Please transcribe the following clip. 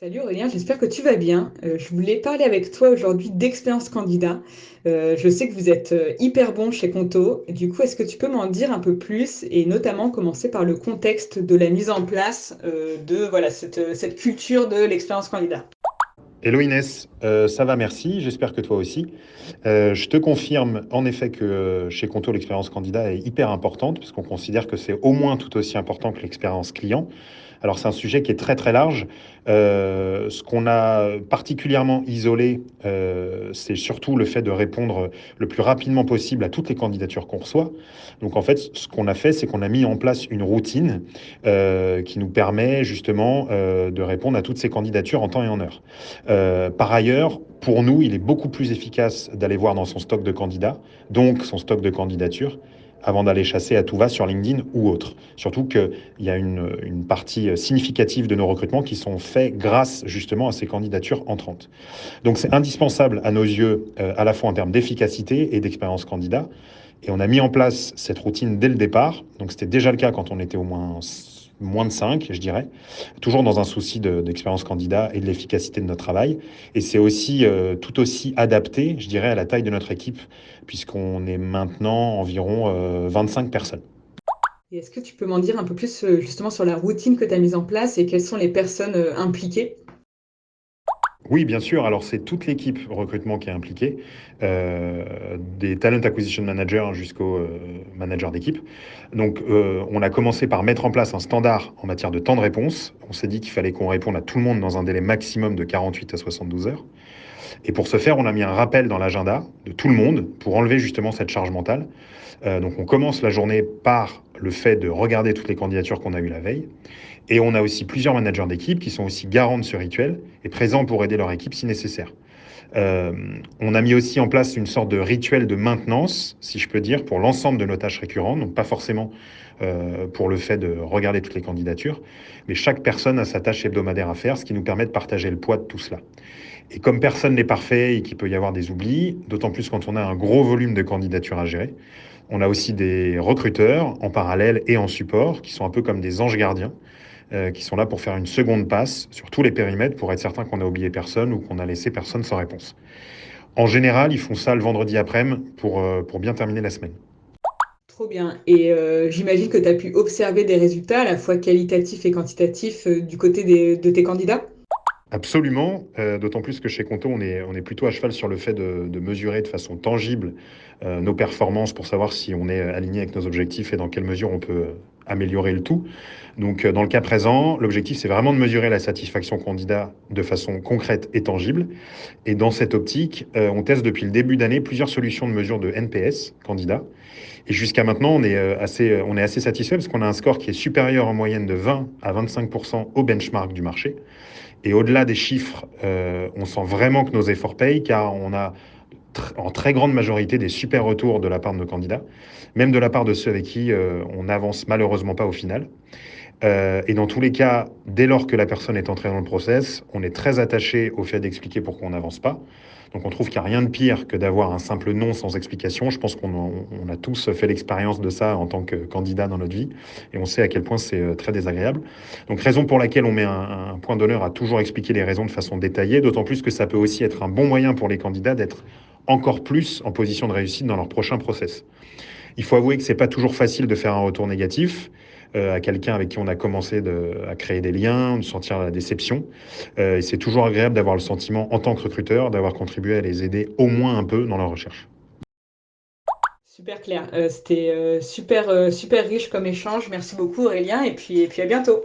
Salut Aurélien, j'espère que tu vas bien. Je voulais parler avec toi aujourd'hui d'expérience candidat. Je sais que vous êtes hyper bon chez Conto. Du coup, est-ce que tu peux m'en dire un peu plus et notamment commencer par le contexte de la mise en place de voilà, cette culture de l'expérience candidat? Hello Inès, ça va, merci, j'espère que toi aussi. Je te confirme en effet que chez Conto, l'expérience candidat est hyper importante, parce qu'on considère que c'est au moins tout aussi important que l'expérience client. Alors c'est un sujet qui est très très large. Ce qu'on a particulièrement isolé, c'est surtout le fait de répondre le plus rapidement possible à toutes les candidatures qu'on reçoit. Donc en fait, ce qu'on a fait, c'est qu'on a mis en place une routine qui nous permet justement de répondre à toutes ces candidatures en temps et en heure. Par ailleurs, pour nous, il est beaucoup plus efficace d'aller voir dans son stock de candidats, donc son stock de candidatures, avant d'aller chasser à tout va sur LinkedIn ou autre. Surtout qu'il y a une partie significative de nos recrutements qui sont faits grâce justement à ces candidatures entrantes. Donc c'est indispensable à nos yeux, à la fois en termes d'efficacité et d'expérience candidat. Et on a mis en place cette routine dès le départ. Donc c'était déjà le cas quand on était au moins de 5, je dirais, toujours dans un souci d'expérience candidat et de l'efficacité de notre travail. Et c'est aussi tout aussi adapté, je dirais, à la taille de notre équipe, puisqu'on est maintenant environ 25 personnes. Et est-ce que tu peux m'en dire un peu plus justement sur la routine que tu as mise en place et quelles sont les personnes impliquées? Oui, bien sûr. Alors, c'est toute l'équipe recrutement qui est impliquée, des talent acquisition managers jusqu'aux managers d'équipe. Donc, on a commencé par mettre en place un standard en matière de temps de réponse. On s'est dit qu'il fallait qu'on réponde à tout le monde dans un délai maximum de 48 à 72 heures. Et pour ce faire, on a mis un rappel dans l'agenda de tout le monde pour enlever justement cette charge mentale. Donc, on commence la journée par le fait de regarder toutes les candidatures qu'on a eues la veille. Et on a aussi plusieurs managers d'équipe qui sont aussi garants de ce rituel et présents pour aider leur équipe si nécessaire. Euh, on a mis aussi en place une sorte de rituel de maintenance, si je peux dire, pour l'ensemble de nos tâches récurrentes, donc pas forcément pour le fait de regarder toutes les candidatures, mais chaque personne a sa tâche hebdomadaire à faire, ce qui nous permet de partager le poids de tout cela. Et comme personne n'est parfait et qu'il peut y avoir des oublis, d'autant plus quand on a un gros volume de candidatures à gérer, on a aussi des recruteurs en parallèle et en support qui sont un peu comme des anges gardiens qui sont là pour faire une seconde passe sur tous les périmètres pour être certain qu'on n'a oublié personne ou qu'on a laissé personne sans réponse. En général, ils font ça le vendredi après-midi pour bien terminer la semaine. Trop bien. Et j'imagine que tu as pu observer des résultats à la fois qualitatifs et quantitatifs du côté de tes candidats. Absolument, d'autant plus que chez Conto, on est plutôt à cheval sur le fait de mesurer de façon tangible nos performances pour savoir si on est aligné avec nos objectifs et dans quelle mesure on peut améliorer le tout. Donc, dans le cas présent, l'objectif, c'est vraiment de mesurer la satisfaction candidat de façon concrète et tangible. Et dans cette optique, on teste depuis le début d'année plusieurs solutions de mesure de NPS candidat. Et jusqu'à maintenant, on est assez satisfait parce qu'on a un score qui est supérieur en moyenne de 20 à 25% au benchmark du marché. Et au-delà des chiffres, on sent vraiment que nos efforts payent car on a en très grande majorité des super retours de la part de nos candidats, même de la part de ceux avec qui on n'avance malheureusement pas au final. Et dans tous les cas, dès lors que la personne est entrée dans le process, on est très attaché au fait d'expliquer pourquoi on n'avance pas. Donc on trouve qu'il n'y a rien de pire que d'avoir un simple non sans explication. Je pense qu'on a tous fait l'expérience de ça en tant que candidat dans notre vie. Et on sait à quel point c'est très désagréable. Donc raison pour laquelle on met un point d'honneur à toujours expliquer les raisons de façon détaillée, d'autant plus que ça peut aussi être un bon moyen pour les candidats d'être encore plus en position de réussite dans leur prochain process. Il faut avouer que c'est pas toujours facile de faire un retour négatif à quelqu'un avec qui on a commencé à créer des liens, de sentir la déception. Et c'est toujours agréable d'avoir le sentiment, en tant que recruteur, d'avoir contribué à les aider au moins un peu dans leur recherche. Super clair. C'était super riche comme échange. Merci beaucoup Aurélien et puis à bientôt.